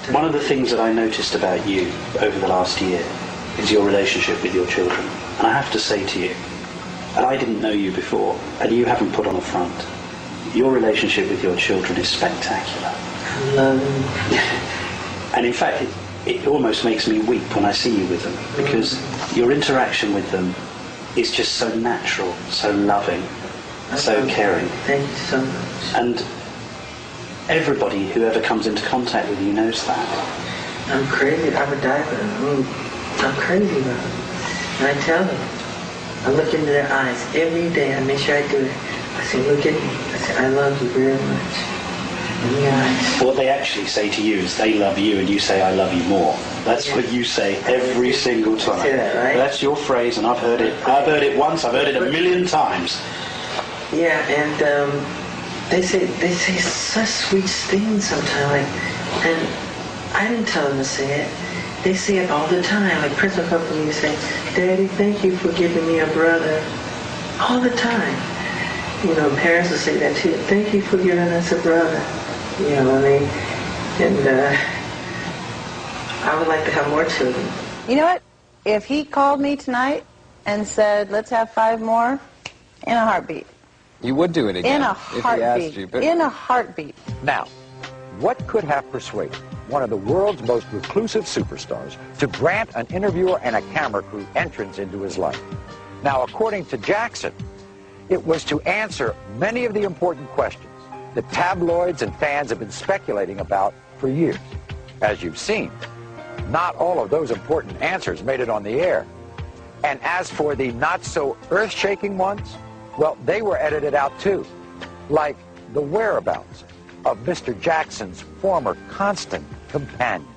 One of the things that I noticed about you over the last year is your relationship with your children. And I have to say to you, and I didn't know you before, and you haven't put on a front, your relationship with your children is spectacular. I love them. And in fact, it almost makes me weep when I see you with them, because your interaction with them is just so natural, so loving, so caring. Thank you so much. And everybody who ever comes into contact with you knows that. I'm crazy. I would die for them. I'm crazy about them. And I tell them. I look into their eyes every day. I make sure I do it. I say, look at me. I say, I love you very much. In the eyes. What they actually say to you is they love you and you say, I love you more. That's what you say every single time. Say that, right? That's your phrase, and I've heard it. I've heard it once, I've heard it a million times. Yeah, and they say such sweet things sometimes. And I didn't tell them to say it. They say it all the time. Like Prince will come to me and say, Daddy, thank you for giving me a brother. All the time. You know, parents will say that too. Thank you for giving us a brother. You know what I mean? And I would like to have more children. You know what? If he called me tonight and said, let's have 5 more, in a heartbeat. You would do it again in a if heartbeat. he asked you. But in a heartbeat. Now, what could have persuaded one of the world's most reclusive superstars to grant an interviewer and a camera crew entrance into his life? Now, according to Jackson, it was to answer many of the important questions that tabloids and fans have been speculating about for years. As you've seen, not all of those important answers made it on the air. And as for the not-so-earth-shaking ones, well, they were edited out too, like the whereabouts of Mr. Jackson's former constant companion.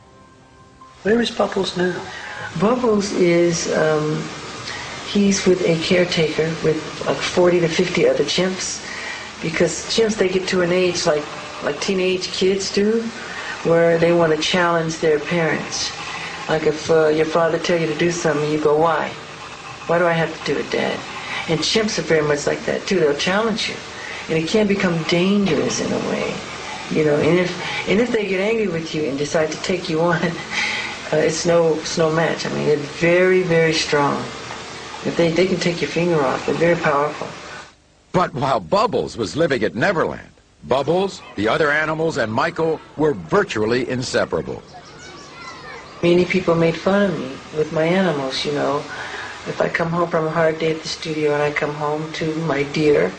Where is Bubbles now? Bubbles is, he's with a caretaker with like 40 to 50 other chimps, because chimps, they get to an age like teenage kids do, where they want to challenge their parents. Like if your father tells you to do something, you go, why? Why do I have to do it, Dad? And chimps are very much like that too. They'll challenge you, and it can become dangerous in a way, you know. And if they get angry with you and decide to take you on, it's no match. I mean, they're very, very strong. If they can take your finger off, they're very powerful. But while Bubbles was living at Neverland, Bubbles, the other animals, and Michael were virtually inseparable. Many people made fun of me with my animals, you know. If I come home from a hard day at the studio and I come home to my deer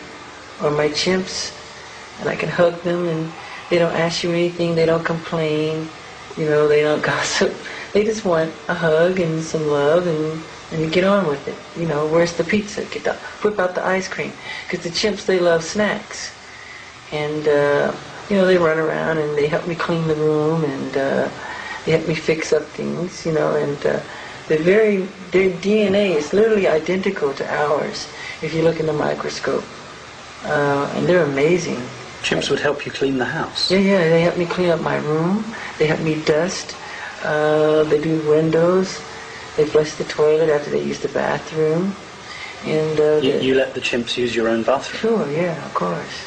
or my chimps, and I can hug them, and they don't ask you anything, they don't complain, you know, they don't gossip. They just want a hug and some love, and you get on with it. You know, where's the pizza? Whip out the ice cream. Because the chimps, they love snacks. And, you know, they run around and they help me clean the room, and they help me fix up things, you know, and their DNA is literally identical to ours if you look in the microscope. And they're amazing. Chimps would help you clean the house. Yeah, they help me clean up my room. They help me dust. They do windows. They flush the toilet after they use the bathroom. And you let the chimps use your own bathroom? Sure, yeah, of course.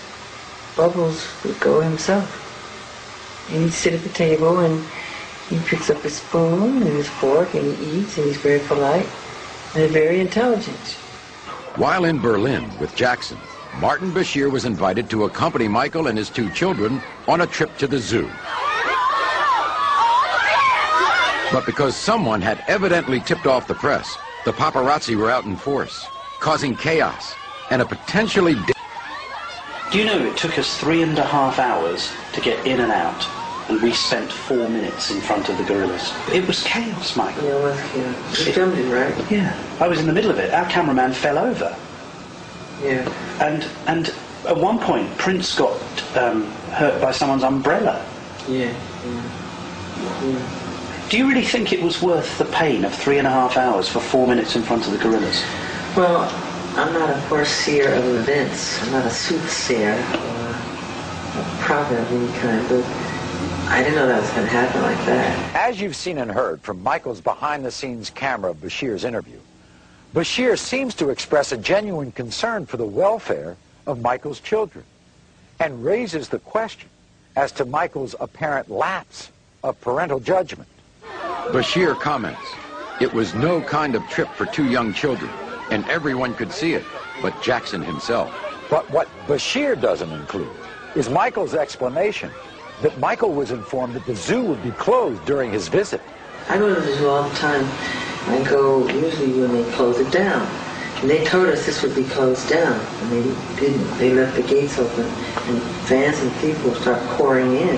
Bubbles would go himself. And he'd sit at the table, and he picks up his spoon and his fork, and he eats, and he's very polite and very intelligent. While in Berlin with Jackson, Martin Bashir was invited to accompany Michael and his 2 children on a trip to the zoo. But because someone had evidently tipped off the press, the paparazzi were out in force, causing chaos and a potentially... Do you know it took us 3.5 hours to get in and out, and we spent 4 minutes in front of the gorillas? It was chaos, Michael. Yeah, it was chaos. You filmed it, right? Yeah, I was in the middle of it. Our cameraman fell over. Yeah. And at one point, Prince got hurt by someone's umbrella. Yeah. Do you really think it was worth the pain of 3.5 hours for 4 minutes in front of the gorillas? Well, I'm not a foreseer of events. I'm not a soothsayer or a prophet of any kind, but I didn't know that was going to happen like that. As you've seen and heard from Michael's behind-the-scenes camera of Bashir's interview, Bashir seems to express a genuine concern for the welfare of Michael's children, and raises the question as to Michael's apparent lapse of parental judgment. Bashir comments, "It was no kind of trip for two young children, and everyone could see it, but Jackson himself." But what Bashir doesn't include is Michael's explanation that Michael was informed that the zoo would be closed during his visit. I go to the zoo all the time. I go usually when they close it down. And they told us this would be closed down, and they didn't. They left the gates open, and fans and people start pouring in.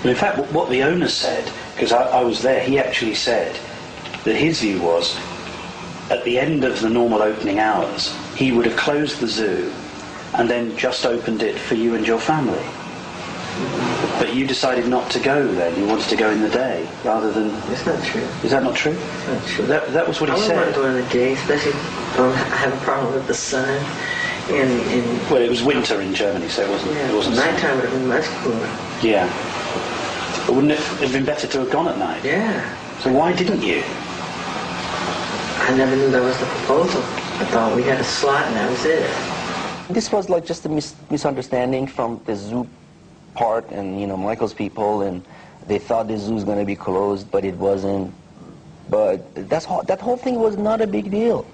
And in fact, what the owner said, because I was there, he actually said that his view was, at the end of the normal opening hours, he would have closed the zoo and then just opened it for you and your family. But you decided not to go then. You wanted to go in the day rather than... It's not true. Is that not true? It's not true. That was what he said. I wouldn't want to go in the day, especially if I have a problem with the sun. Well, it was winter in Germany, so it wasn't... Yeah, it wasn't nighttime would have been much cooler. Yeah. But wouldn't it have been better to have gone at night? Yeah. So why didn't you? I never knew that was the proposal. I thought we had a slot and that was it. This was like just a misunderstanding from the zoo part and, you know, Michael's people, and they thought the zoo was going to be closed, but it wasn't. But that whole thing was not a big deal.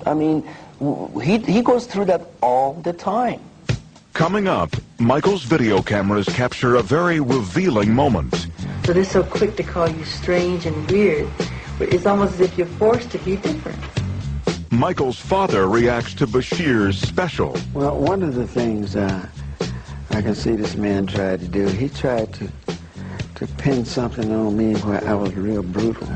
I mean, he goes through that all the time. Coming up, Michael's video cameras capture a very revealing moment. So they're so quick to call you strange and weird, but it's almost as if you're forced to be different. Michael's father reacts to Bashir's special. Well, one of the things I can see this man tried to do, he tried to pin something on me where I was real brutal.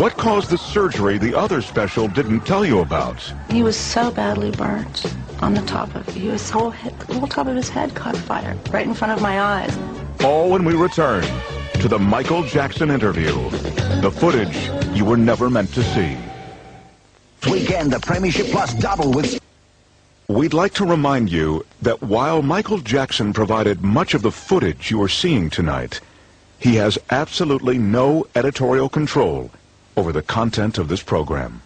What caused the surgery the other special didn't tell you about? He was so badly burnt on the top of the whole top of his head caught fire right in front of my eyes. All when we return to the Michael Jackson interview, the footage you were never meant to see. Weekend, the Premiership Plus double with... We'd like to remind you that while Michael Jackson provided much of the footage you are seeing tonight, he has absolutely no editorial control over the content of this program.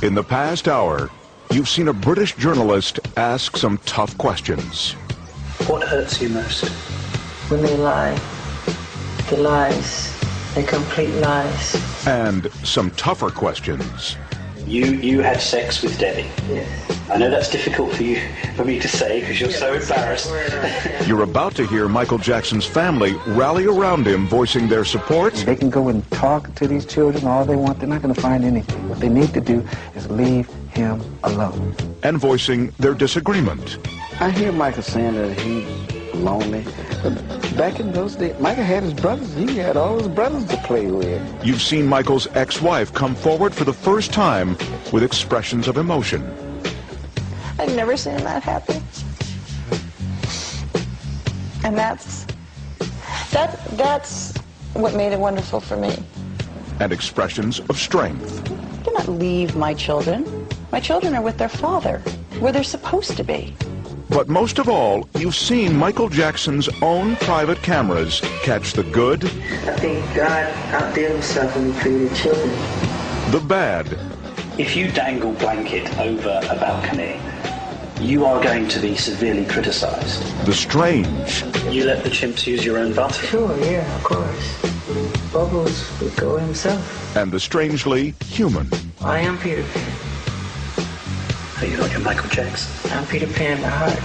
In the past hour, you've seen a British journalist ask some tough questions. What hurts you most? When they lie, the lies, the complete lies. And some tougher questions. You had sex with Debbie. Yes. I know that's difficult for me to say because you're so embarrassed. You're about to hear Michael Jackson's family rally around him, voicing their support. They can go and talk to these children all they want. They're not going to find anything. What they need to do is leave him alone. And voicing their disagreement. I hear Michael saying that he's lonely. But back in those days, Michael had his brothers. He had all his brothers to play with. You've seen Michael's ex-wife come forward for the first time with expressions of emotion. I've never seen that happen. And that's what made it wonderful for me. And expressions of strength. I do not leave my children. My children are with their father, where they're supposed to be. But most of all, you've seen Michael Jackson's own private cameras catch the good, I think God outdid himself when he created children. the bad. If you dangle blanket over a balcony, you are going to be severely criticized. The strange. You let the chimps use your own butter. Sure, yeah, of course. Bubbles would go himself. And the strangely human. I am Peter Pan. Are you like a Michael Jackson? I'm Peter Pan by heart.